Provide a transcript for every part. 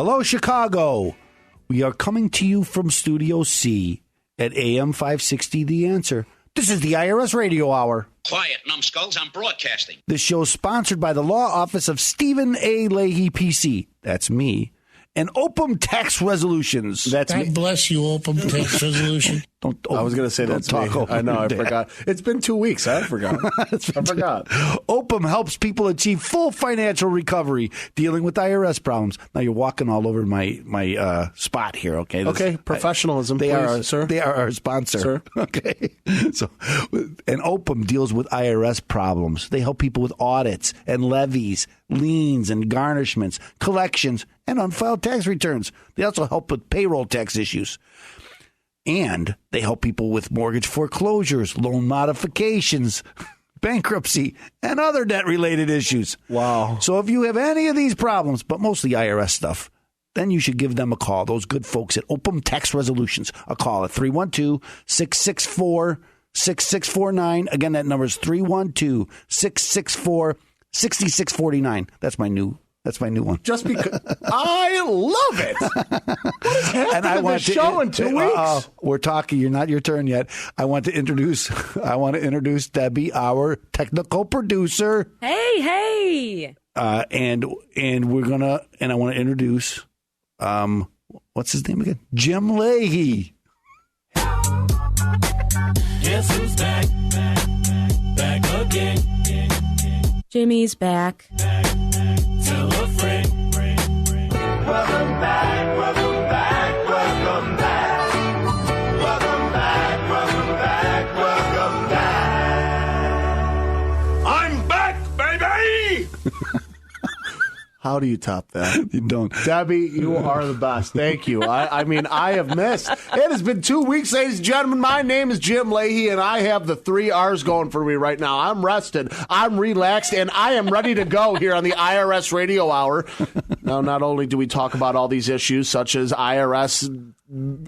Hello, Chicago. We are coming to you from Studio C at AM 560 The Answer. This is the IRS Radio Hour. Quiet, numbskulls. I'm broadcasting. This show is sponsored by the law office of Stephen A. Leahy, PC. That's me. And Opem Tax Resolutions. That's God me. bless you, Opem Tax Resolution. I was going to say that's me. I know, I forgot. It's been 2 weeks. I forgot. I forgot. Opem helps people achieve full financial recovery dealing with IRS problems. Now you're walking all over my spot here, okay? Okay, professionalism, they please, sir. They are our sponsor. Sir. Okay. So, and Opem deals with IRS problems. They help people with audits and levies, liens and garnishments, collections, and unfiled tax returns. They also help with payroll tax issues. And they help people with mortgage foreclosures, loan modifications, bankruptcy, and other debt-related issues. Wow. So if you have any of these problems, but mostly IRS stuff, then you should give them a call. Those good folks at Opem Tax Resolutions. A call at 312-664-6649. Again, that number is 312-664-6649. That's my new one. Just because I love it. What is happening to the show in 2 weeks? We're talking. You're not your turn yet. I want to introduce Debbie, our technical producer. Hey. And we're gonna. And I want to introduce. What's his name again? Jim Leahy. Guess who's back? Back again. Jimmy's back. Tell a friend. Welcome back, welcome back, welcome back. Welcome back, welcome back, welcome back. I'm back, baby! How do you top that? You don't. Debbie, you are the best. Thank you. I mean, I have missed. It has been 2 weeks, ladies and gentlemen. My name is Jim Leahy, and I have the 3 R's going for me right now. I'm rested, I'm relaxed, and I am ready to go here on the IRS Radio Hour. Now, not only do we talk about all these issues, such as IRS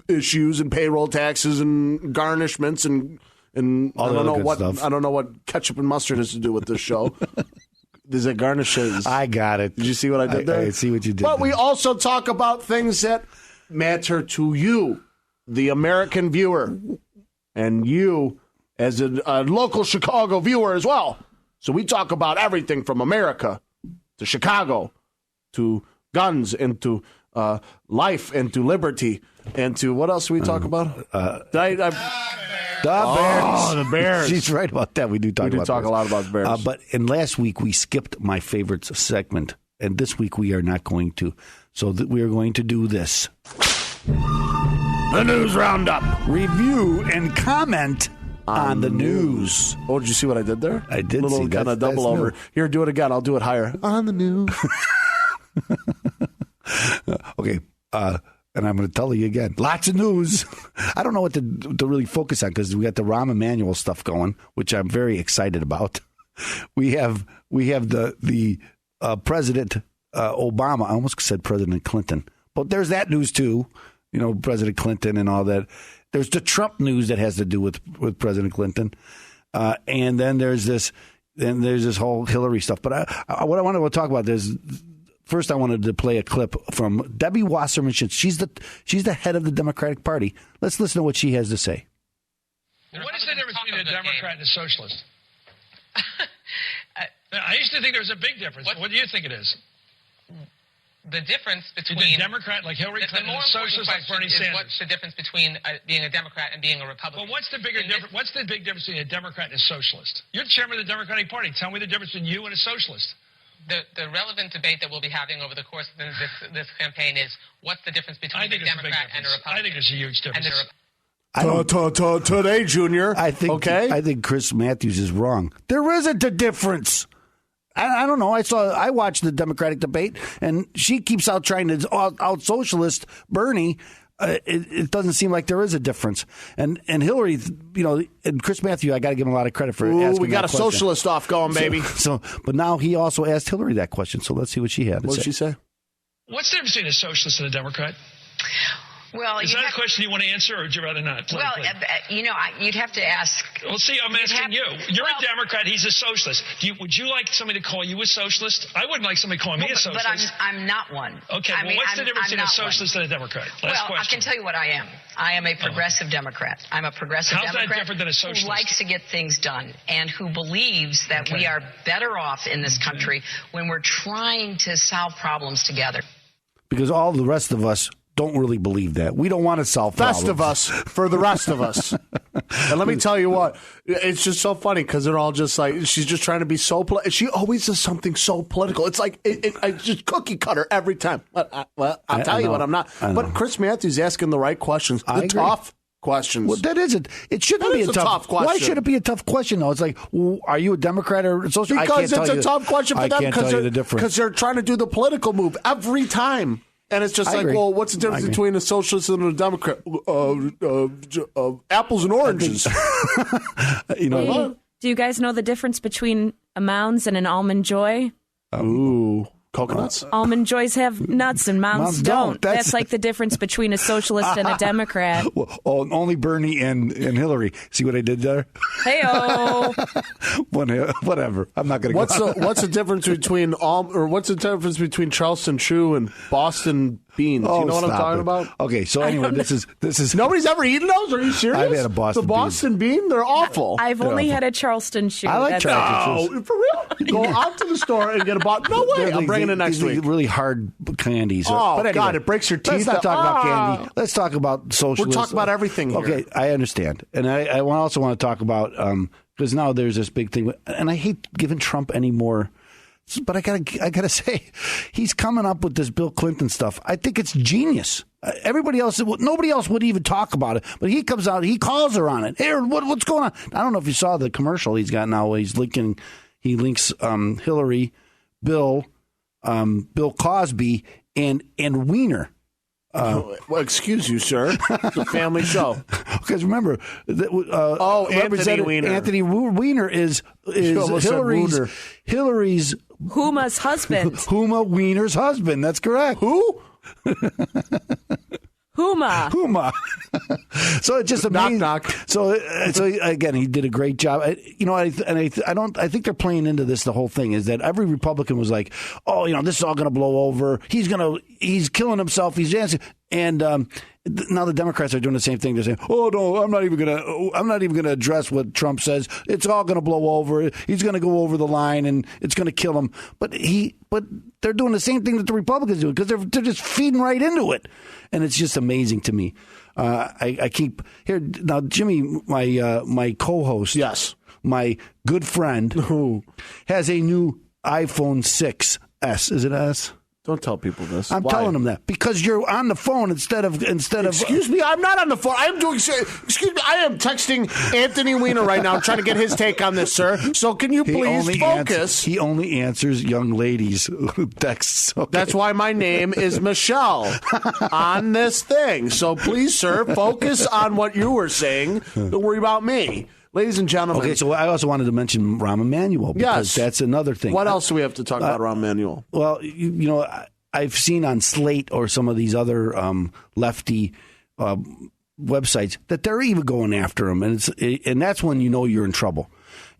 issues and payroll taxes and garnishments and all I don't know what stuff. I don't know what ketchup and mustard has to do with this show. There's a garnishes. I got it. Did you see what I did there? I see what you did. But there. we also talk about things that matter to you, the American viewer, and you as a local Chicago viewer as well. So we talk about everything from America to Chicago to guns and to life and to liberty and to what else do we talk about? The Bears. Oh, the Bears. She's right about that. We do talk a lot about the Bears. But last week we skipped my favorite segment, and this week we are not going to. So we are going to do this. The News Roundup. Review and comment on the news. Oh, did you see what I did there? I did see little kind of double over. New. Here, do it again. I'll do it higher. On the news. Okay. And I'm going to tell you again, lots of news. I don't know what to really focus on because we got the Rahm Emanuel stuff going, which I'm very excited about. We have the President Obama. I almost said President Clinton, but there's that news too. You know, President Clinton and all that. There's the Trump news that has to do with President Clinton, and then there's this whole Hillary stuff. But what I want to talk about is. First, I wanted to play a clip from Debbie Wasserman Schultz. She's the head of the Democratic Party. Let's listen to what she has to say. What is the difference between a Democrat and a socialist? I used to think there was a big difference. What do you think it is? The difference between a Democrat like Hillary Clinton and a socialist like Bernie Sanders. What's the difference between being a Democrat and being a Republican? Well, what's the big difference between a Democrat and a socialist? You're the chairman of the Democratic Party. Tell me the difference between you and a socialist. The relevant debate that we'll be having over the course of this campaign is what's the difference between a Democrat and a Republican? I think there's a huge difference. Today, Junior. I think Chris Matthews is wrong. There isn't a difference. I don't know. I watched the Democratic debate, and she keeps out trying to out socialist Bernie. It doesn't seem like there is a difference. And Hillary, and Chris Matthews, I got to give him a lot of credit for asking we got that a question. Socialist off going, baby. But now he also asked Hillary that question. So let's see what she had to say. What did she say? What's the difference between a socialist and a Democrat? Well, is that a question you want to answer, or would you rather not? Well, you'd have to ask. Well, see, I'm asking you. You're a Democrat. He's a socialist. Would you like somebody to call you a socialist? I wouldn't like somebody calling me a socialist. But I'm not one. Okay, what's the difference between a socialist and a Democrat? Last question. I can tell you what I am. I am a progressive Democrat. I'm a progressive Democrat. How's that different than a socialist? Who likes to get things done and who believes that we are better off in this country when we're trying to solve problems together. Because all the rest of us don't really believe that. We don't want to solve problems. Best of us for the rest of us. And let me tell you what, it's just so funny because they're all just like, she's just trying to be so political. She always does something so political. It's like, it's just cookie cutter every time. Well, I'll tell you what, I'm not. But Chris Matthews asking the right questions, the tough questions. Well, that isn't. It shouldn't be a tough question. Why should it be a tough question, though? It's like, are you a Democrat or a socialist? Because it's a tough question for them because they're trying to do the political move every time. And it's just well, what's the difference between a socialist and a Democrat? Apples and oranges. You know what? Do you guys know the difference between a Mounds and an Almond Joy? Ooh. Coconuts? Almond Joys have nuts and Mounds don't. That's like the difference between a socialist and a Democrat. Well, only Bernie and Hillary. See what I did there? Hey-o. Whatever. I'm not going to go. What's the difference between Charleston Chew and Boston beans? You know what I'm talking about? Okay, so anyway, this is nobody's ever eaten those? Are you serious? I've had a Boston bean. They're awful. I've only had a Charleston Chew. I like Charleston Chews. For real? Go out to the store and get a box. No way. I'm bringing it next week. Really hard candies. Oh, but anyway, God, it breaks your teeth. Let's not talk about candy. Let's talk about socialism. We're talking about everything here. Okay, I understand. And I also want to talk about, because now there's this big thing, and I hate giving Trump any more. But I gotta say, he's coming up with this Bill Clinton stuff. I think it's genius. Nobody else would even talk about it. But he comes out, he calls her on it. Hey, what's going on? I don't know if you saw the commercial he's got now. He links Hillary, Bill Cosby, and Wiener. Well, excuse you, sir. It's a family show. Because remember, Anthony Weiner. Anthony Weiner is Hillary's Huma's husband. Huma Weiner's husband. That's correct. Who? Huma. So it's just amazing. Knock. So again, he did a great job. I think they're playing into this. The whole thing is that every Republican was like, oh, this is all going to blow over. He's killing himself. He's dancing. And now the Democrats are doing the same thing. They're saying, oh no, I'm not even gonna address what Trump says. It's all going to blow over. He's going to go over the line and it's going to kill him. But they're doing the same thing that the Republicans do because they're just feeding right into it. And it's just amazing to me. I keep here now, Jimmy, my co-host, yes, my good friend, who has a new iPhone 6S. Is it S? Don't tell people this. I'm telling them that because you're on the phone instead of. Excuse me, I'm not on the phone. I am texting Anthony Weiner right now, trying to get his take on this, sir. So can you please focus? He only answers young ladies who texts. Okay. That's why my name is Michelle on this thing. So please, sir, focus on what you were saying. Don't worry about me. Ladies and gentlemen. Okay, so I also wanted to mention Rahm Emanuel because that's another thing. What else do we have to talk about Rahm Emanuel? Well, I've seen on Slate or some of these other lefty websites that they're even going after him, and that's when you're in trouble.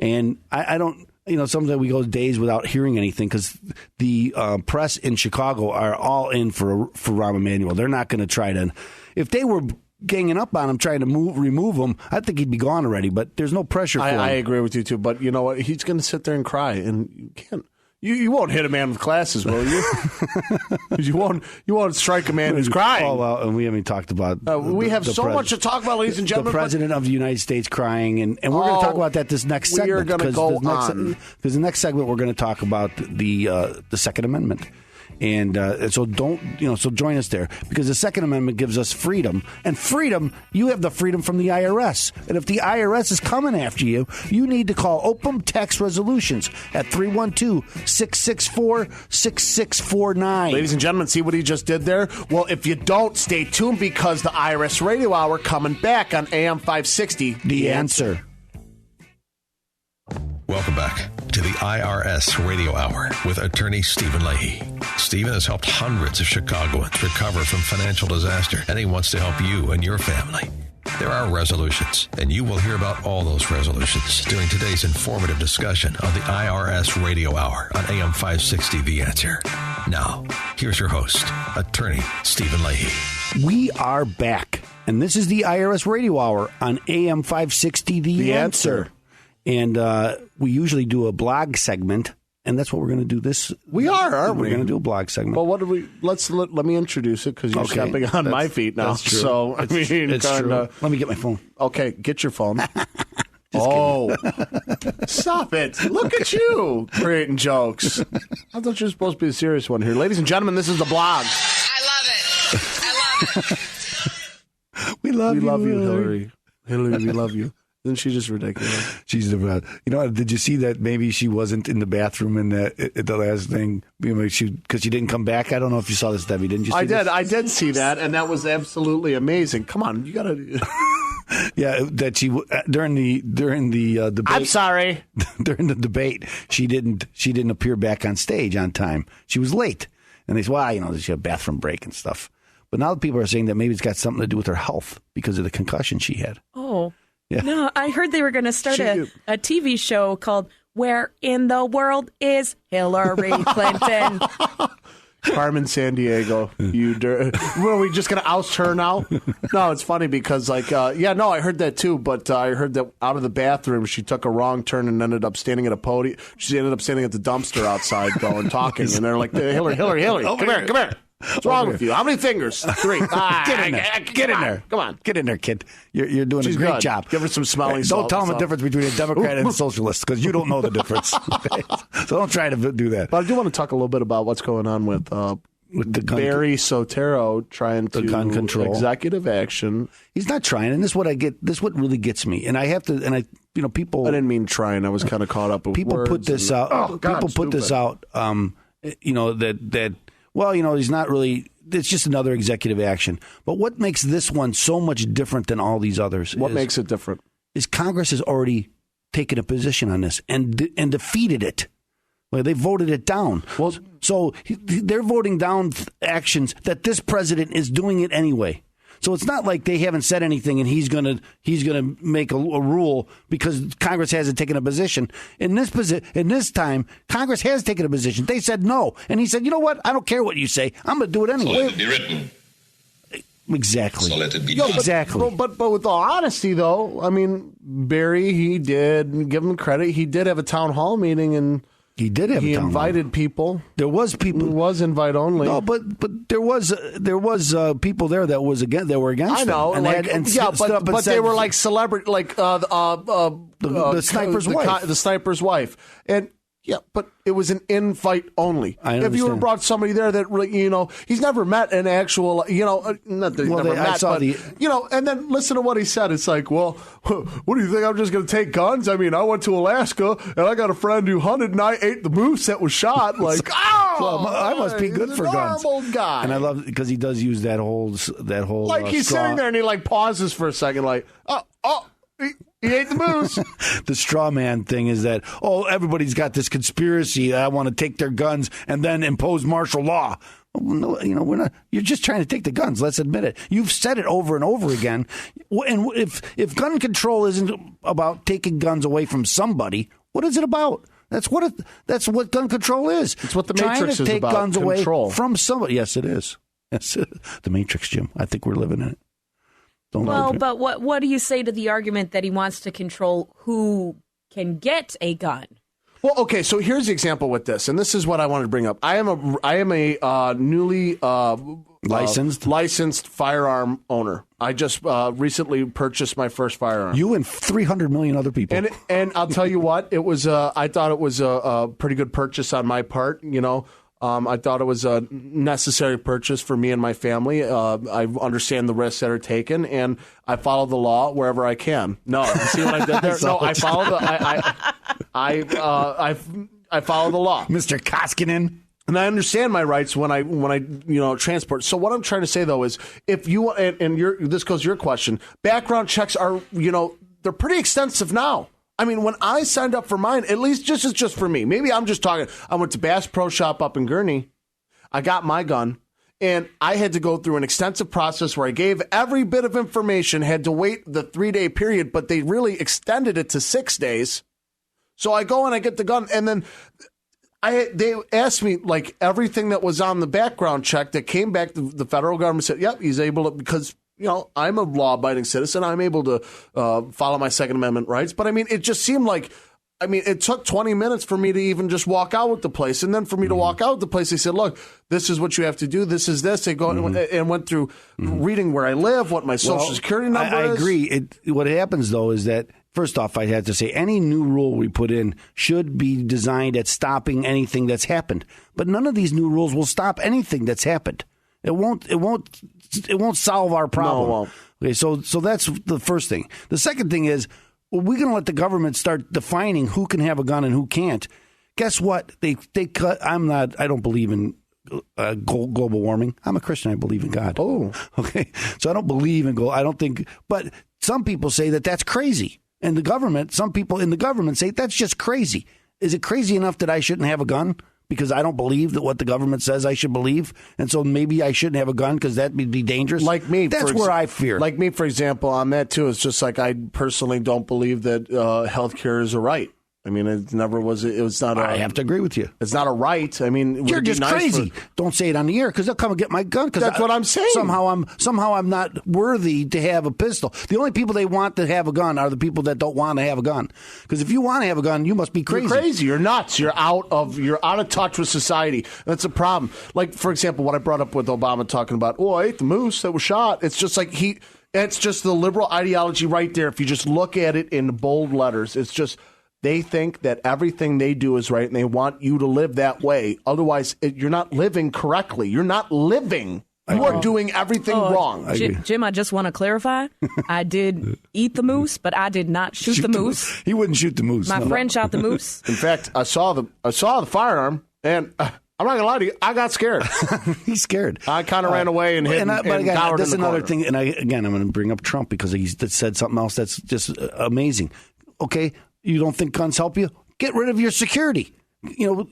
And I don't. Sometimes we go days without hearing anything because the press in Chicago are all in for Rahm Emanuel. They're not going to try to. If they were ganging up on him, trying to remove him, I think he'd be gone already. But there's no pressure for him. I agree with you too. But you know what? He's going to sit there and cry, and you can't. You won't hit a man with glasses, will you? you won't strike a man who's crying. Oh well, and we haven't taled about. We have so much to talk about, ladies and gentlemen. The president of the United States crying, and we're going to talk about that this next segment. We are going to go on because the next segment we're going to talk about the Second Amendment. And so so join us there because the Second Amendment gives us freedom. And freedom, you have the freedom from the IRS. And if the IRS is coming after you, you need to call Opem Tax Resolutions at 312-664-6649. Ladies and gentlemen, see what he just did there? Well, if you don't, stay tuned because the IRS Radio Hour coming back on AM 560. The answer. Welcome back to the IRS Radio Hour with attorney Stephen Leahy. Stephen has helped hundreds of Chicagoans recover from financial disaster, and he wants to help you and your family. There are resolutions, and you will hear about all those resolutions during today's informative discussion on the IRS Radio Hour on AM 560 The Answer. Now, here's your host, Attorney Stephen Leahy. We are back, and this is the IRS Radio Hour on AM 560 The Answer. And we usually do a blog segment, and that's what we're going to do this. We are, aren't we? We're going to do a blog segment. Well, what do we? Let me introduce it because you're stepping on my feet now. That's true. So I mean, it's true. Let me get my phone. Okay, get your phone. Stop it! Look at you creating jokes. I thought you were supposed to be the serious one here, ladies and gentlemen. This is the blog. I love it. We love you, Hillary. Hillary, we love you. Isn't she just ridiculous? She's the best. You know, did you see that maybe she wasn't in the bathroom in the last thing? Because she didn't come back? I don't know if you saw this, Debbie. Didn't you see this? I did see that, and that was absolutely amazing. Come on, you got to... Yeah, that she during the debate. I'm sorry. During the debate, she didn't appear back on stage on time. She was late, and they said, "Well, she had a bathroom break and stuff." But now people are saying that maybe it's got something to do with her health because of the concussion she had. Oh. Yeah. No, I heard they were going to start a TV show called "Where in the World is Hillary Clinton?" Carmen Sandiego. What, are we just going to oust her now? No, it's funny because, I heard that too, but I heard that out of the bathroom, she took a wrong turn and ended up standing at a podium. She ended up standing at the dumpster outside talking, and they're like, Hillary, come here. What's wrong with you? How many fingers? 3. Get in there. Get in there. Come on. Get in there, kid. You're doing She's a great good. job. Give her some smelling Don't salts. tell them the difference between a Democrat and a socialist because you don't know the difference. Okay? So don't try to do that. But I do want to talk a little bit about what's going on with the Barry Soetoro trying to gun control executive action. He's not trying, and this is what I get. This is what really gets me. And I have to. And people. I didn't mean trying. I was kind of caught up with people words put this out. People put this out. That he's not really. It's just another executive action. But what makes this one so much different than all these others? What makes it different? Is Congress has already taken a position on this and defeated it. Well, they voted it down. Well, so they're voting down actions that this president is doing it anyway. So it's not like they haven't said anything and he's gonna make a rule because Congress hasn't taken a position. In this time, Congress has taken a position. They said no, and he said, "You know what? I don't care what you say. I'm going to do it anyway." So let it be written. Exactly. So let it be done. Exactly. But with all honesty, though, I mean, Barry, he did give him credit. He did have a town hall meeting and. He did have. He invited people. There was people. It was invite only. No, but there was people there that were against. I know, him. But they were like celebrity, like the sniper's wife. The sniper's wife, and but it was an invite only. If you would have brought somebody there that he's never met an actual, not that he's never met, but and then listen to what he said. It's like, well, what do you think? I'm just going to take guns? I mean, I went to Alaska and I got a friend who hunted and I ate the moose that was shot. Like, well, I must be good for guns. Normal guy, and I love because he does use that whole like he's sitting there and he pauses for a second, like, He ate the moose. The straw man thing is that, everybody's got this conspiracy that I want to take their guns and then impose martial law. No, we're not. You're just trying to take the guns. Let's admit it. You've said it over and over again. And if gun control isn't about taking guns away from somebody, what is it about? That's what gun control is. It's what the Matrix is about. Trying to take guns control. away from somebody. Yes, it is. Yes, the Matrix, Jim. I think we're living in it. But what do you say to the argument that he wants to control who can get a gun? Well, okay, so here's the example with this, and this is what I wanted to bring up. I am a newly licensed firearm owner. I just recently purchased my first firearm. You and 300 million other people. And I'll tell you what, it was. I thought it was a pretty good purchase on my part. I thought it was a necessary purchase for me and my family. I understand the risks that are taken, and I follow the law wherever I can. No, you see what I did there? No, I follow I follow the law, Mr. Koskinen. And I understand my rights when I transport. So what I'm trying to say though is, if you this goes to your question, background checks are they're pretty extensive now. I mean, when I signed up for mine, at least just for me. Maybe I'm just talking. I went to Bass Pro Shop up in Gurnee. I got my gun, and I had to go through an extensive process where I gave every bit of information, had to wait the 3-day period, but they really extended it to 6 days. So I go and I get the gun, and then they asked me like everything that was on the background check that came back. The federal government said, "Yep, he's able to," because I'm a law-abiding citizen. I'm able to follow my Second Amendment rights. But I mean, it just seemed like. I mean, it took 20 minutes for me to even just walk out with the place. And then for me to walk out with the place, they said, look, this is what you have to do. This is this. They go and went through reading where I live, what my Social Security number is. I agree. What happens, though, is that, first off, I have to say any new rule we put in should be designed at stopping anything that's happened. But none of these new rules will stop anything that's happened. It won't solve our problem. No, it won't. Okay, so that's the first thing. The second thing is, we're going to let the government start defining who can have a gun and who can't. Guess what? They cut. I don't believe in global warming. I'm a Christian. I believe in God. Oh, okay. So I don't believe in I don't think. But some people say that that's crazy, and some people in the government say that's just crazy. Is it crazy enough that I shouldn't have a gun? Because I don't believe that what the government says I should believe, and so maybe I shouldn't have a gun because that would be dangerous. Like me, that's where I fear. Like me, for example, on that too. It's just like I personally don't believe that health care is a right. I mean, it never was. It was not. I have to agree with you. It's not a right. I mean, you're just crazy. Don't say it on the air because they'll come and get my gun. That's what I'm saying. Somehow I'm not worthy to have a pistol. The only people they want to have a gun are the people that don't want to have a gun. Because if you want to have a gun, you must be crazy. You're crazy. You're nuts. You're out of touch with society. That's a problem. Like, for example, what I brought up with Obama talking about, I ate the moose that was shot. It's just like it's just the liberal ideology right there. If you just look at it in bold letters, it's just. They think that everything they do is right, and they want you to live that way. Otherwise, you're not living correctly. You're not living. You are doing everything wrong. Jim, I just want to clarify. I did eat the moose, but I did not shoot the moose. He wouldn't shoot the moose. My friend shot the moose. In fact, I saw the firearm, and I'm not going to lie to you, I got scared. He's scared. I kind of ran away and hid. But again, that's another thing. And I'm going to bring up Trump because he said something else that's just amazing. Okay. You don't think guns help you? Get rid of your security. Let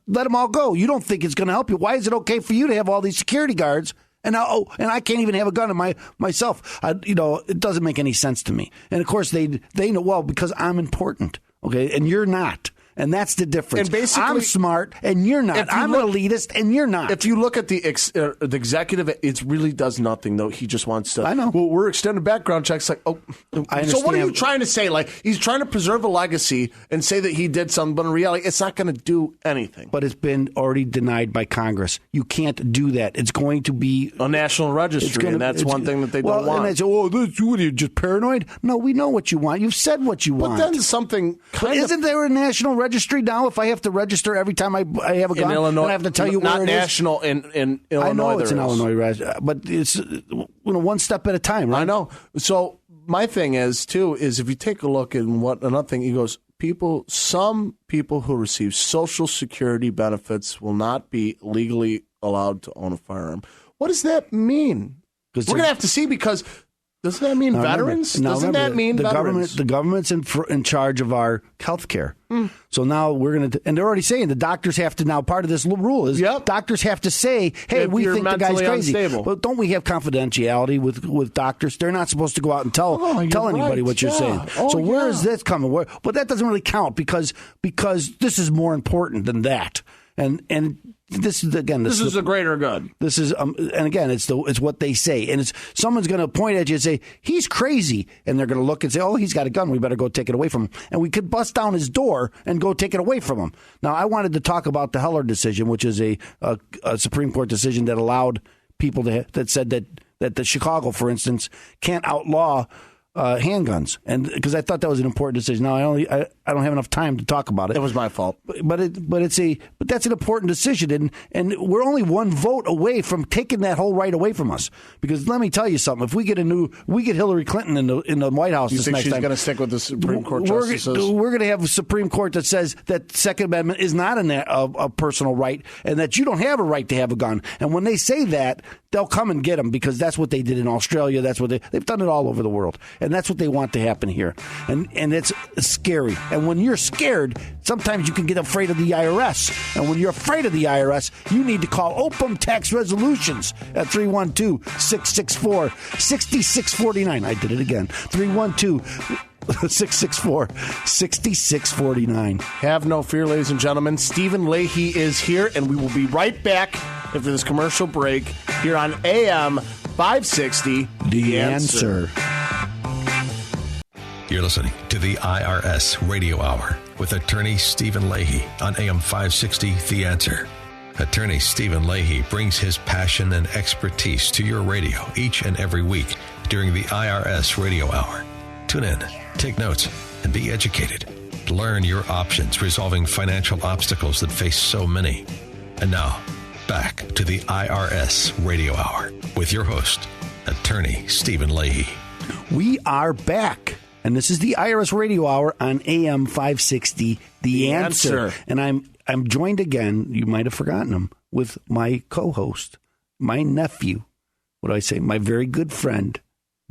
them all go. You don't think it's going to help you. Why is it okay for you to have all these security guards and I can't even have a gun in myself? It doesn't make any sense to me. And of course they know well because I'm important. Okay, and you're not. And that's the difference. And basically, I'm smart, and you're not. I'm an elitist, and you're not. If you look at the executive, it really does nothing, though. He just wants to. I know. Well, we're extended background checks. Like, so what are you trying to say? Like, he's trying to preserve a legacy and say that he did something, but in reality, it's not going to do anything. But it's been already denied by Congress. You can't do that. It's going to be a national registry, and that's one thing that they don't want. And they say, what are you, just paranoid? No, we know what you want. You've said what you want. But then something isn't there a national registry now? If I have to register every time I have a gun, in Illinois, I have to tell you where it is. Not national in Illinois. I know it's in Illinois, but it's one step at a time, right? I know. So my thing is if you take a look at another thing, he goes, some people who receive Social Security benefits will not be legally allowed to own a firearm. What does that mean? We're going to have to see because. Doesn't that mean veterans? Doesn't that mean veterans? The government's in charge of our health care. So now we're going to, and they're already saying the doctors have to now, part of this rule is doctors have to say, hey, we think the guy's crazy. Unstable. But don't we have confidentiality with doctors? They're not supposed to go out and tell anybody what you're saying. So where is this coming? But that doesn't really count because this is more important than that. And this is again. This is a greater good. This is, and again, it's what they say, and it's someone's going to point at you and say he's crazy, and they're going to look and say, oh, he's got a gun, we better go take it away from him, and we could bust down his door and go take it away from him. Now, I wanted to talk about the Heller decision, which is a Supreme Court decision that allowed people that said that the Chicago, for instance, can't outlaw handguns, and because I thought that was an important decision. Now I don't have enough time to talk about it. It was my fault, but that's an important decision, and we're only one vote away from taking that whole right away from us. Because let me tell you something: if we get Hillary Clinton in the White House, you this think next she's time, going to stick with the Supreme Court justices? We're going to have a Supreme Court that says that Second Amendment is not a personal right, and that you don't have a right to have a gun. And when they say that, they'll come and get them because that's what they did in Australia. That's what they've done it all over the world. And that's what they want to happen here. And it's scary. And And when you're scared, sometimes you can get afraid of the IRS. And when you're afraid of the IRS, you need to call Opem Tax Resolutions at 312-664-6649. I did it again. 312-664-6649. Have no fear, ladies and gentlemen. Stephen Leahy is here, and we will be right back after this commercial break here on AM 560. The Answer. You're listening to the IRS Radio Hour with attorney Stephen Leahy on AM 560, The Answer. Attorney Stephen Leahy brings his passion and expertise to your radio each and every week during the IRS Radio Hour. Tune in, take notes, and be educated. Learn your options resolving financial obstacles that face so many. And now, back to the IRS Radio Hour with your host, attorney Stephen Leahy. We are back. And this is the IRS Radio Hour on AM 560, The Answer. And I'm joined again, you might have forgotten him, with my co-host, my nephew, what do I say, my very good friend,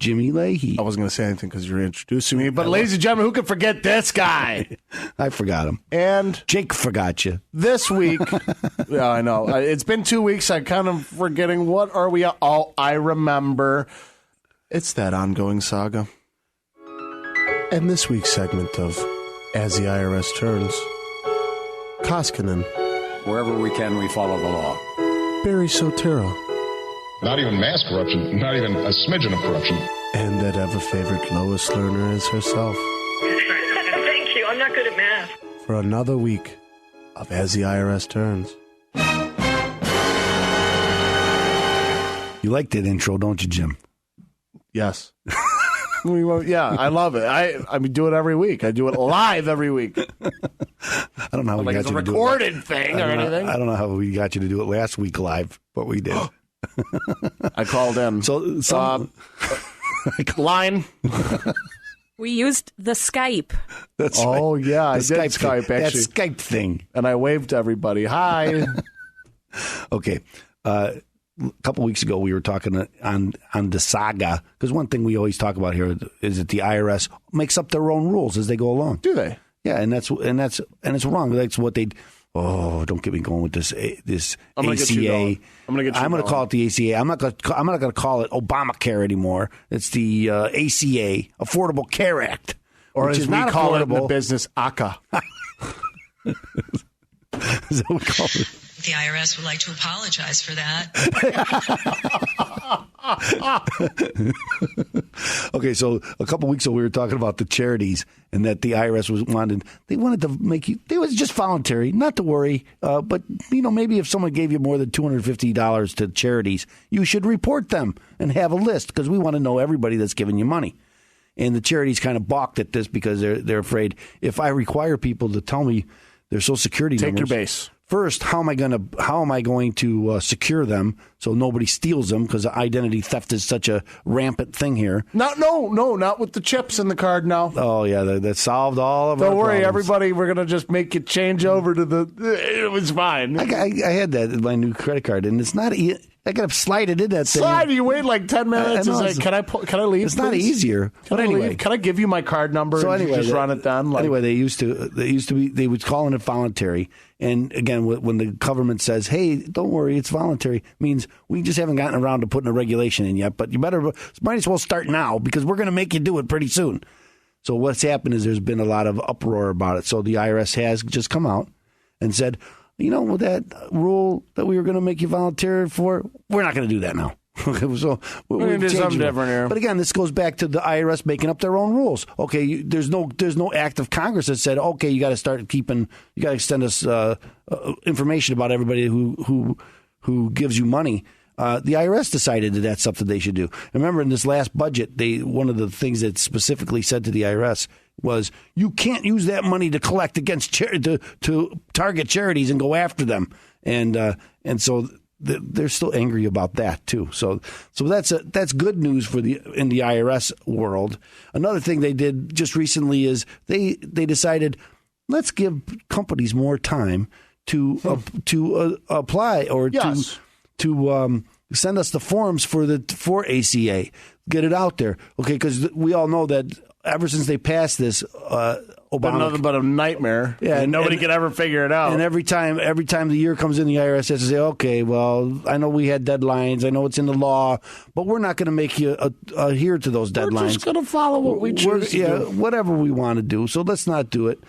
Jimmy Leahy. I wasn't going to say anything because you're introducing me, but ladies and gentlemen, who can forget this guy? I forgot him. And Jake forgot you. This week, yeah, I know. It's been 2 weeks. I'm kind of forgetting what are we all. I remember. It's that ongoing saga. And this week's segment of As the IRS Turns, Koskinen. Wherever we can, we follow the law. Barry Sotero. Not even mass corruption, not even a smidgen of corruption. And that ever-favorite Lois Lerner is herself. Thank you. I'm not good at math. For another week of As the IRS Turns. You like that intro, don't you, Jim? Yes. Yeah, I love it. I do it every week. I do it live every week. I don't know how we got you to do it. Like it's a recorded thing or anything. I don't know how we got you to do it last week live, but we did. I called in. So line. We used the Skype. That's right. Yeah, I did Skype Skype actually. That Skype thing. And I waved to everybody. Hi. Okay. A couple weeks ago, we were talking on the saga, because one thing we always talk about here is that the IRS makes up their own rules as they go along. Do they? Yeah, and it's wrong. That's what they. Oh, don't get me going with this I'm gonna ACA. Get you going. I'm going to call it the ACA. I'm not going to call it Obamacare anymore. It's the ACA, Affordable Care Act, or which as is we not call affordable. it in the business, ACA. Is that what we call it? The IRS would like to apologize for that. Okay, so a couple weeks ago we were talking about the charities and that the IRS wanted to make you. It was just voluntary, not to worry. But maybe if someone gave you more than $250 to charities, you should report them and have a list because we want to know everybody that's giving you money. And the charities kind of balked at this because they're afraid if I require people to tell me their Social Security numbers. Take your base. First, how am I going to secure them so nobody steals them? Because identity theft is such a rampant thing here. No, not with the chips in the card now. Oh yeah, that solved all of our Don't worry, problems. everybody. We're gonna just make you change over to the. It was fine. I had that in my new credit card, and it's not. I got to slide it in that thing. Slide. You wait like 10 minutes. Can I leave? It's not easier. But anyway, can I give you my card number? So and anyway, just run it down. Anyway, they used to be. They would call it voluntary. And again, when the government says, "Hey, don't worry, it's voluntary," means we just haven't gotten around to putting a regulation in yet. But you might as well start now because we're going to make you do it pretty soon. So what's happened is there's been a lot of uproar about it. So the IRS has just come out and said, with that rule that we were going to make you volunteer for, we're not going to do that now. So we're going to do something different here. But again, this goes back to the IRS making up their own rules. Okay, there's no act of Congress that said, okay, you got to extend us information about everybody who gives you money. The IRS decided that that's something they should do. Remember, in this last budget, one of the things that specifically said to the IRS was you can't use that money to collect against to target charities and go after them, and so they're still angry about that too. So that's good news in the IRS world. Another thing they did just recently is they decided let's give companies more time to apply or to send us the forms for ACA. Get it out there, okay? Because we all know that ever since they passed this, But nothing but a nightmare. Yeah, and nobody can ever figure it out. And every time the year comes in, the IRS has to say, okay, well, I know we had deadlines. I know it's in the law, but we're not going to make you adhere to those deadlines. We're just going to follow what we choose to do. Whatever we want to do. So let's not do it.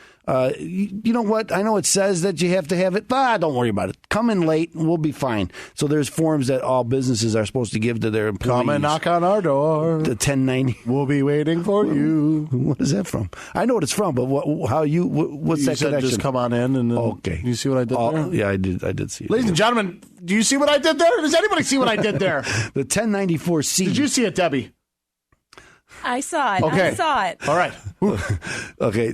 You know what? I know it says that you have to have it. Don't worry about it. Come in late and we'll be fine. So there's forms that all businesses are supposed to give to their employees. Come and knock on our door. The 1090. We'll be waiting for you. What is that from? I know what it's from, but what's that connection? Just come on in and okay. You see what I did there? Yeah, I did see it. Ladies and gentlemen, do you see what I did there? Does anybody see what I did there? The 1094C. Did you see it, Debbie? I saw it. Okay. I saw it. All right. Okay.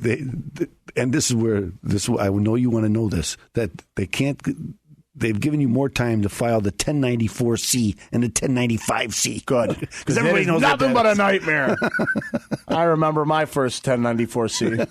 And this is where I know you want to know this, that they've given you more time to file the 1094C and the 1095C. Good. Because everybody knows nothing but a nightmare. I remember my first 1094C.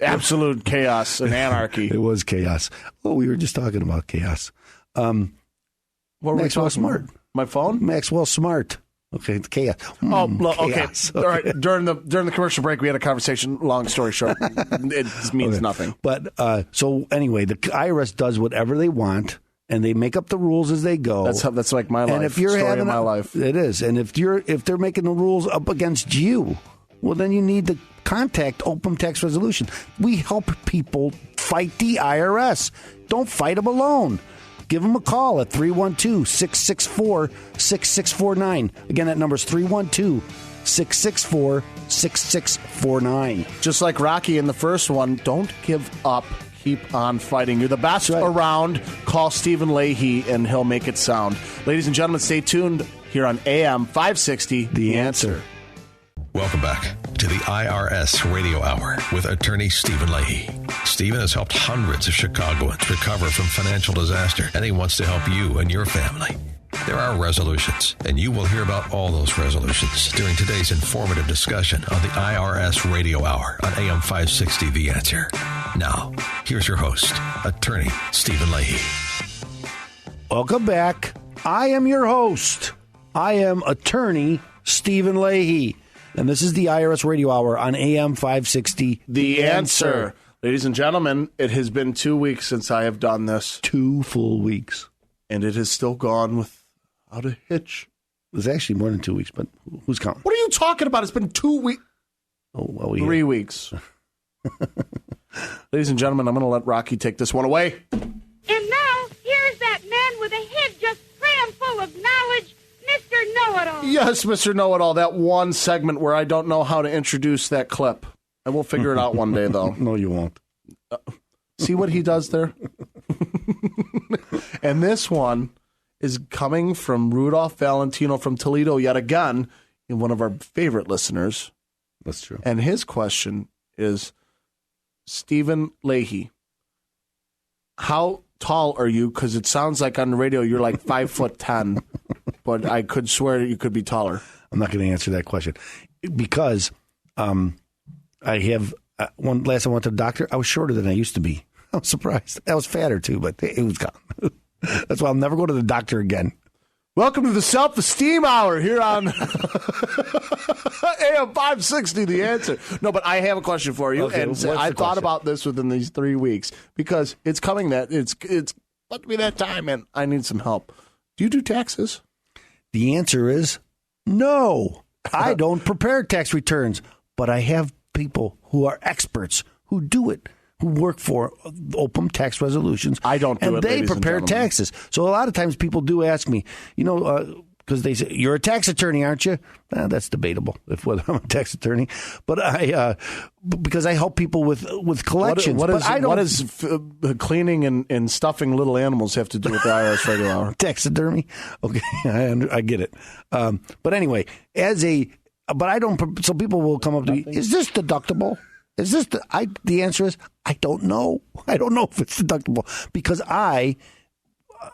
Absolute chaos and anarchy. It was chaos. Oh, we were just talking about chaos. Maxwell Smart. My phone? Maxwell Smart. Okay, it's chaos. Okay. All right. During the commercial break, we had a conversation. Long story short, it means nothing. But so anyway, the IRS does whatever they want, and they make up the rules as they go. That's like my life. And if you're story having of my life, it is. And if they're making the rules up against you, well, then you need to contact Opem Tax Resolutions. We help people fight the IRS. Don't fight them alone. Give them a call at 312-664-6649. Again, that number is 312-664-6649. Just like Rocky in the first one, don't give up. Keep on fighting. You're the best around. Call Stephen Leahy, and he'll make it sound. Ladies and gentlemen, stay tuned here on AM 560, The Answer. Welcome back to the IRS Radio Hour with attorney Stephen Leahy. Stephen has helped hundreds of Chicagoans recover from financial disaster, and he wants to help you and your family. There are resolutions, and you will hear about all those resolutions during today's informative discussion on the IRS Radio Hour on AM 560 The Answer. Now, here's your host, attorney Stephen Leahy. Welcome back. I am your host. I am attorney Stephen Leahy. And this is the IRS Radio Hour on AM 560. The Answer. Ladies and gentlemen, it has been 2 weeks since I have done this. 2 full weeks. And it has still gone without a hitch. It was actually more than 2 weeks, but who's counting? What are you talking about? It's been 2 weeks. Oh, well, 3 weeks. Ladies and gentlemen, I'm going to let Rocky take this one away. And now, here's that man with a head just crammed full of knowledge, Mr. Know-It-All. Yes, Mr. Know-It-All, that one segment where I don't know how to introduce that clip. I will figure it out one day, though. No, you won't. See what he does there? And this one is coming from Rudolph Valentino from Toledo yet again, and one of our favorite listeners. That's true. And his question is, Stephen Leahy, how tall are you? Because it sounds like on the radio you're like 5'10", but I could swear that you could be taller. I'm not going to answer that question because I have last time I went to the doctor, I was shorter than I used to be. I was surprised. I was fatter too, but it was gone. That's why I'll never go to the doctor again. Welcome to the Self-Esteem Hour here on AM 560, The Answer. No, but I have a question for you, okay, and I thought about this within these 3 weeks because it's coming that it's about to be that time, and I need some help. Do you do taxes? The answer is no. I don't prepare tax returns, but I have people who are experts who do it, who work for Opem Tax Resolutions. I don't do and it, they prepare taxes. So a lot of times people do ask me, because they say, you're a tax attorney, aren't you? That's debatable, whether I'm a tax attorney. But because I help people with collections. What does cleaning and stuffing little animals have to do with the IRS Radio Hour? Taxidermy? Okay, I get it. But anyway, but I don't. So people will come up to me. Is this deductible? Is this the answer is I don't know. I don't know if it's deductible because I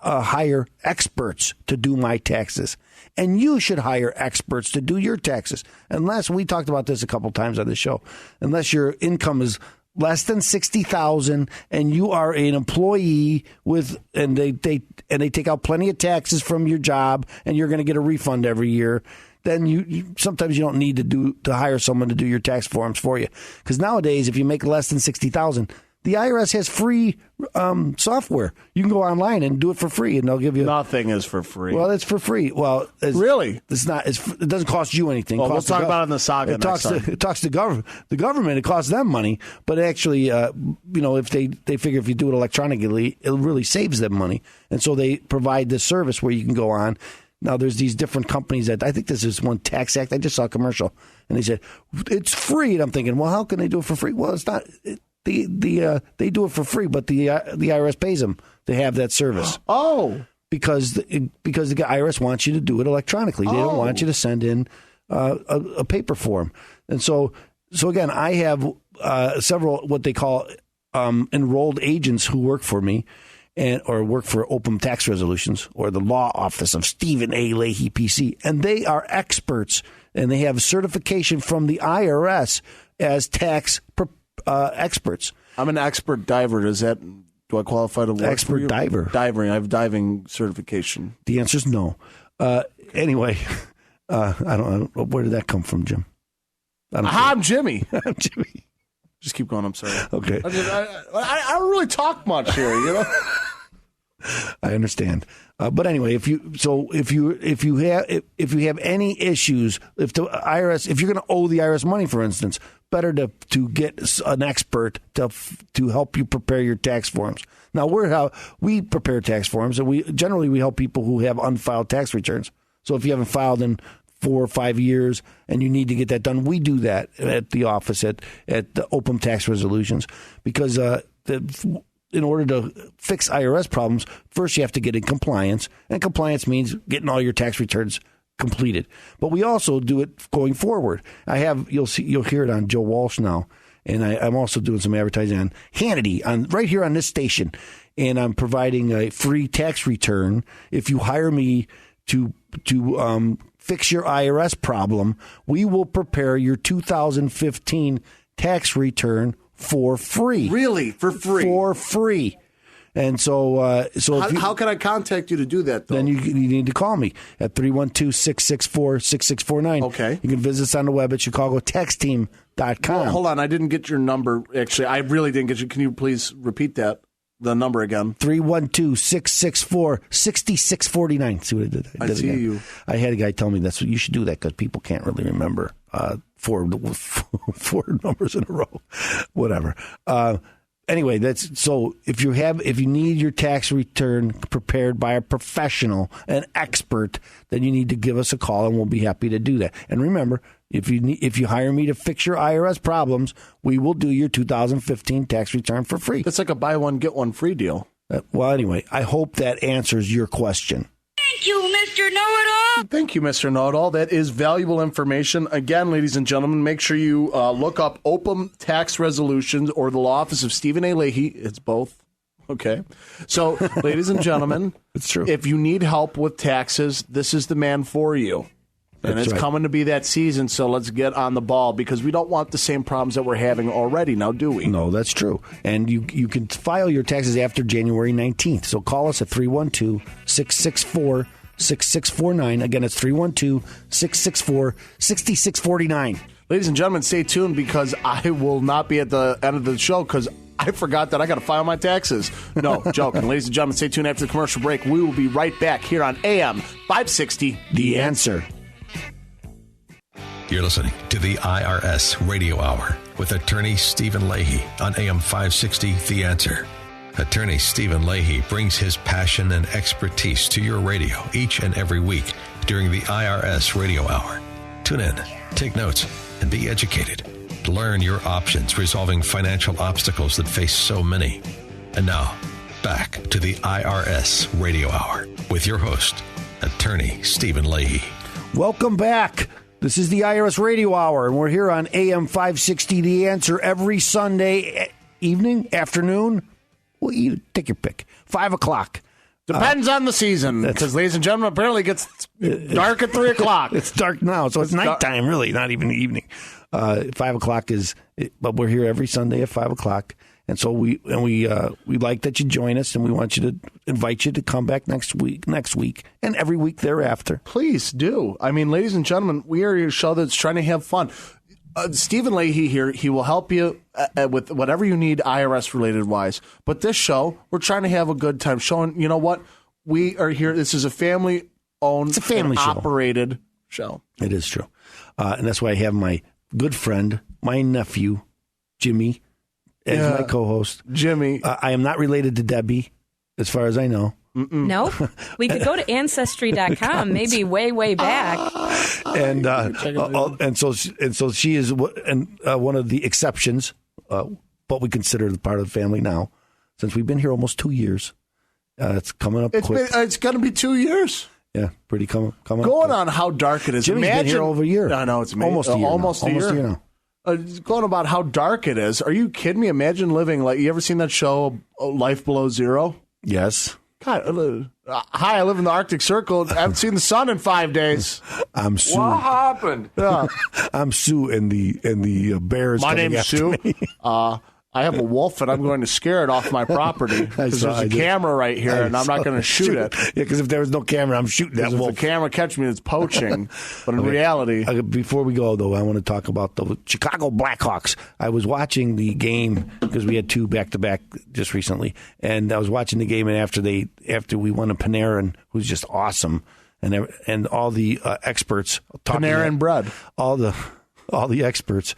hire experts to do my taxes, and you should hire experts to do your taxes. Unless we talked about this a couple times on the show, unless your income is less than $60,000 and you are an employee and they take out plenty of taxes from your job and you're going to get a refund every year, then you sometimes you don't need to hire someone to do your tax forms for you. Because nowadays, if you make less than $60,000, the IRS has free software. You can go online and do it for free, and they'll give you nothing is for free. Well, it's for free. Well, really, it's not. It doesn't cost you anything. Well, we'll talk about it in the saga. It talks to the government. It costs them money, but actually, if they figure if you do it electronically, it really saves them money, and so they provide this service where you can go on. Now, there's these different companies that I think this is one tax act. I just saw a commercial, and they said it's free, and I'm thinking, well, how can they do it for free? Well, it's not. They do it for free, but the IRS pays them to have that service. Oh, because the IRS wants you to do it electronically. They don't want you to send in a paper form. And so again, I have several what they call enrolled agents who work for me or work for Opem Tax Resolutions or the law office of Stephen A. Leahy, PC, and they are experts and they have certification from the IRS as tax experts. I'm an expert diver. Do I qualify to work expert for you? diver? Diving. I have diving certification. The answer is no. Anyway, I don't know. Where did that come from, Jim? I'm Jimmy. I'm Jimmy. Just keep going. I'm sorry. Okay. I don't really talk much here, you know. I understand. But anyway, if you have any issues, if the IRS, if you're going to owe the IRS money, for instance, better to get an expert to help you prepare your tax forms. Now, we prepare tax forms, and we help people who have unfiled tax returns. So if you haven't filed in 4 or 5 years and you need to get that done, we do that at the office at the Opem Tax Resolutions because in order to fix IRS problems, first you have to get in compliance, and compliance means getting all your tax returns completed. But we also do it going forward. You'll hear it on Joe Walsh now, and I'm also doing some advertising on Hannity right here on this station, and I'm providing a free tax return if you hire me to fix your IRS problem. We will prepare your 2015 tax return for free. Really? For free? For free. And so how can I contact you to do that, though? Then you need to call me at 312-664-6649. Okay. You can visit us on the web at ChicagoTaxTeam.com. Well, hold on. I didn't get your number. Actually, I really didn't get you. Can you please repeat the number again? 312-664-6649. See what I did? I see you. I had a guy tell me you should do that because people can't really remember four numbers in a row. Whatever. Anyway, so if you need your tax return prepared by a professional, an expert, then you need to give us a call and we'll be happy to do that. And remember, if you hire me to fix your IRS problems, we will do your 2015 tax return for free. That's like a buy one get one free deal. Well, anyway, I hope that answers your question. Thank you, Mr. Know-It-All. Thank you, Mr. Know-It-All. That is valuable information. Again, ladies and gentlemen, make sure you look up Opem Tax Resolutions or the law office of Stephen A. Leahy. It's both. Okay. So, ladies and gentlemen, it's true. If you need help with taxes, this is the man for you. And it's coming to be that season, so let's get on the ball because we don't want the same problems that we're having already now, do we? No, that's true. And you can file your taxes after January 19th. So call us at 312-664-6649. Again, it's 312-664-6649. Ladies and gentlemen, stay tuned because I will not be at the end of the show because I forgot that I got to file my taxes. No, joking. Ladies and gentlemen, stay tuned after the commercial break. We will be right back here on AM 560. The Answer. You're listening to the IRS Radio Hour with attorney Stephen Leahy on AM 560, The Answer. Attorney Stephen Leahy brings his passion and expertise to your radio each and every week during the IRS Radio Hour. Tune in, take notes, and be educated. Learn your options resolving financial obstacles that face so many. And now, back to the IRS Radio Hour with your host, attorney Stephen Leahy. Welcome back. This is the IRS Radio Hour, and we're here on AM 560, The Answer, every Sunday evening, afternoon. Well, you take your pick. 5 o'clock. Depends on the season, because, ladies and gentlemen, apparently it gets dark at 3 o'clock. It's dark now, so it's nighttime, really, not even the evening. 5 o'clock but we're here every Sunday at 5 o'clock, And so we like that you join us, and we want you to invite you to come back next week, and every week thereafter. Please do. I mean, ladies and gentlemen, we are a show that's trying to have fun. Stephen Leahy here, he will help you with whatever you need IRS-related wise. But this show, we're trying to have a good time showing, you know what? We are here. This is a family-owned, it's a family and show. operated show. It is true. And that's why I have my good friend, my nephew, Jimmy, as my co-host. Jimmy. I am not related to Debbie, as far as I know. No, we could go to Ancestry.com, maybe way back. And so she is one of the exceptions, but we consider her part of the family now, since we've been here almost 2 years. It's coming up quick. It's going to be 2 years. Yeah, pretty coming Going up on how dark it is. Jimmy's been here over a year. I know, it's almost a year. Almost a year now. Going about how dark it is. Are you kidding me? Imagine living like, you ever seen that show, Life Below Zero? Yes. God, hi, I live in the Arctic Circle. I haven't seen the sun in 5 days. I'm Sue. What happened? Yeah. I'm Sue and the bears. My coming name's after Sue. me. I have a wolf, and I'm going to scare it off my property because there's a camera right here, and I'm not going to shoot it. Yeah, because if there was no camera, I'm shooting that wolf. If the camera catches me, it's poaching. But in reality... Before we go, though, I want to talk about the Chicago Blackhawks. I was watching the game because we had two back-to-back just recently, and I was watching the game, and after we won a Panarin, who's just awesome, and all the experts... Panarin bread. All the experts...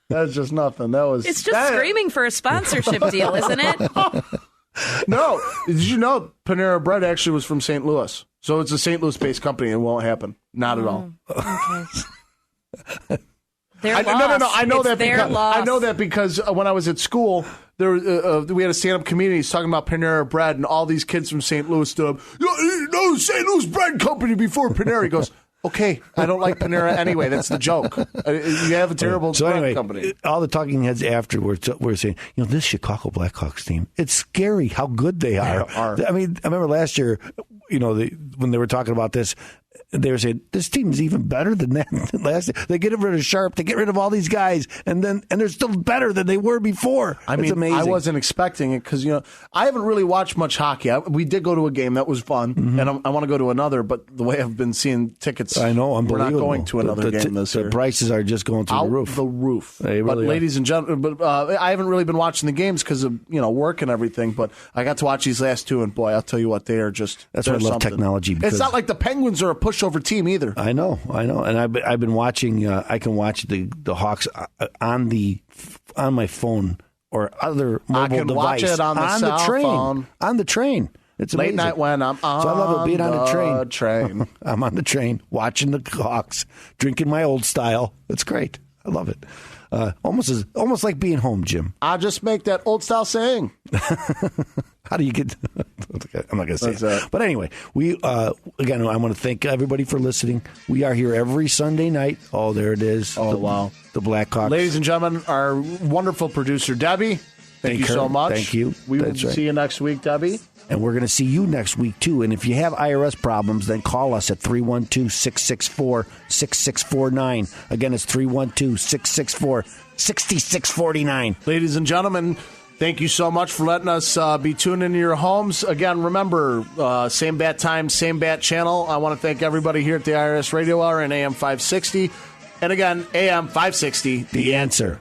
That's just nothing. It's just screaming for a sponsorship deal, isn't it? No. Did you know Panera Bread actually was from St. Louis? So it's a St. Louis-based company. It won't happen. Not at all. Okay. No. I know that because when I was at school, we had a stand-up comedian. He's talking about Panera Bread, and all these kids from St. Louis stood up. No, St. Louis Bread Company before Panera. He goes, okay, I don't like Panera anyway. That's the joke. You have a terrible bread company. All the talking heads afterwards were saying, this Chicago Blackhawks team, it's scary how good they are. I mean, I remember last year, when they were talking about this, they were saying, this team is even better than that last year. They get rid of Sharp, they get rid of all these guys, and they're still better than they were before. It's amazing. I wasn't expecting it because, I haven't really watched much hockey. We did go to a game. That was fun, and I want to go to another, but the way I've been seeing tickets, I know, unbelievable. We're not going to another game this year. The prices are just going through the roof. They really ladies and gentlemen, I haven't really been watching the games because of, work and everything, but I got to watch these last two, and boy, I'll tell you what, they are just... That's why I love technology. It's not like the Penguins are a pushover team either. I know, and I've been watching. I can watch the Hawks on my phone or other mobile device. I can watch it on the train. Phone. On the train, it's amazing. Late night when I'm on. So I love it being on the train. I'm on the train watching the Hawks, drinking my old style. It's great. I love it. Almost like being home, Jim. I just make that old style saying. How do you get? I'm not going to say it. But anyway, again, I want to thank everybody for listening. We are here every Sunday night. Oh, there it is. Oh, wow. The Blackhawks. Ladies and gentlemen, our wonderful producer, Debbie. Thank you so much. Thank you. We will see you next week, Debbie. And we're going to see you next week, too. And if you have IRS problems, then call us at 312-664-6649. Again, it's 312-664-6649. Ladies and gentlemen, thank you so much for letting us be tuned into your homes. Again, remember, same bat time, same bat channel. I want to thank everybody here at the IRS Radio Hour and AM 560. And again, AM 560, The Answer.